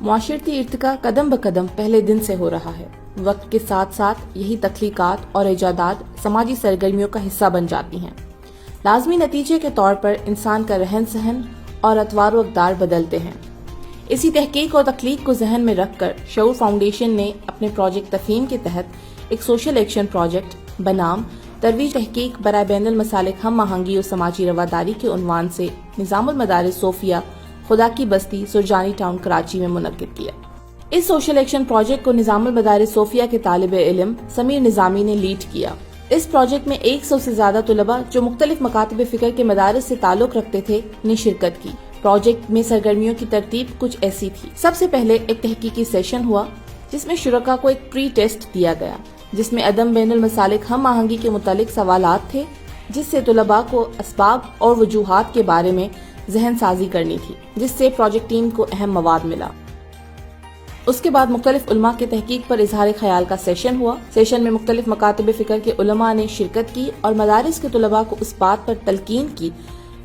معاشرتی ارتقا قدم بقدم پہلے دن سے ہو رہا ہے. وقت کے ساتھ ساتھ یہی تخلیقات اور ایجادات سماجی سرگرمیوں کا حصہ بن جاتی ہیں. لازمی نتیجے کے طور پر انسان کا رہن سہن اور اطوار و اقدار بدلتے ہیں. اسی تحقیق اور تخلیق کو ذہن میں رکھ کر شعور فاؤنڈیشن نے اپنے پروجیکٹ تفہیم کے تحت ایک سوشل ایکشن پروجیکٹ بنام ترویج تحقیق برائے بین المسالک ہم آہنگی اور سماجی رواداری کے عنوان سے نظام المدارس صوفیہ خدا کی بستی سرجانی ٹاؤن کراچی میں منعقد کیا. اس سوشل ایکشن پروجیکٹ کو نظام المدارس صوفیہ کے طالب علم سمیر نظامی نے لیڈ کیا. اس پروجیکٹ میں 100 سے زیادہ طلباء جو مختلف مکاتب فکر کے مدارس سے تعلق رکھتے تھے نے شرکت کی. پروجیکٹ میں سرگرمیوں کی ترتیب کچھ ایسی تھی. سب سے پہلے ایک تحقیقی سیشن ہوا جس میں شرکاء کو ایک پری ٹیسٹ دیا گیا جس میں عدم بین المسالک ہم آہنگی کے متعلق سوالات تھے جس سے طلباء کو اسباب اور وجوہات کے بارے میں ذہن سازی کرنی تھی جس سے پروجیکٹ ٹیم کو اہم مواد ملا. اس کے بعد مختلف علماء کے تحقیق پر اظہار خیال کا سیشن ہوا. سیشن میں مختلف مکاتب فکر کے علماء نے شرکت کی اور مدارس کے طلباء کو اس بات پر تلقین کی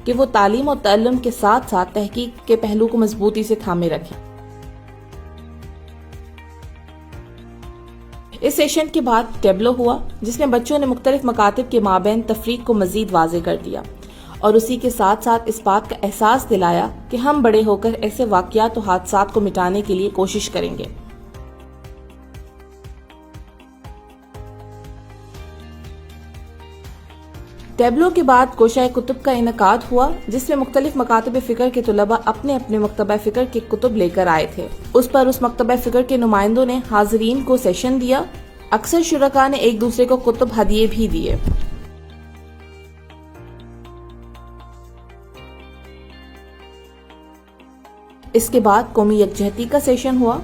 کہ وہ تعلیم اور تعلم کے ساتھ ساتھ تحقیق کے پہلو کو مضبوطی سے تھامے رکھیں. اس سیشن کے بعد ٹیبلو ہوا جس میں بچوں نے مختلف مکاتب کے مابین تفریق کو مزید واضح کر دیا اور اسی کے ساتھ ساتھ اس بات کا احساس دلایا کہ ہم بڑے ہو کر ایسے واقعات و حادثات کو مٹانے کے لیے کوشش کریں گے. ٹیبلو کے بعد گوشہ کتب کا انعقاد ہوا جس میں مختلف مکاتب فکر کے طلباء اپنے اپنے مکتبہ فکر کے کتب لے کر آئے تھے. اس پر اس مکتبہ فکر کے نمائندوں نے حاضرین کو سیشن دیا. اکثر شرکاء نے ایک دوسرے کو کتب ہدیے بھی دیے. اس کے بعد قومی یکجہتی کا سیشن ہوا.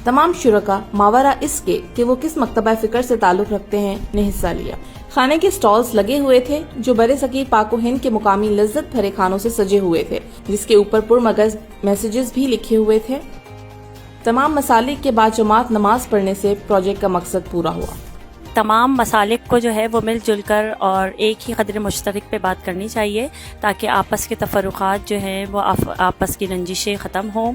تمام شرکاء ماورا اس کے کہ وہ کس مکتبہ فکر سے تعلق رکھتے ہیں نے حصہ لیا. کھانے کے سٹالز لگے ہوئے تھے جو برِ صغیر پاک و ہند کے مقامی لذت بھرے کھانوں سے سجے ہوئے تھے جس کے اوپر پرمغز میسیجز بھی لکھے ہوئے تھے. تمام مسالک کے بعد جماعت نماز پڑھنے سے پروجیکٹ کا مقصد پورا ہوا. تمام مسالک کو جو ہے وہ مل جل کر اور ایک ہی قدر مشترک پہ بات کرنی چاہیے تاکہ آپس کے تفرقات جو ہیں وہ آپس کی رنجشیں ختم ہوں.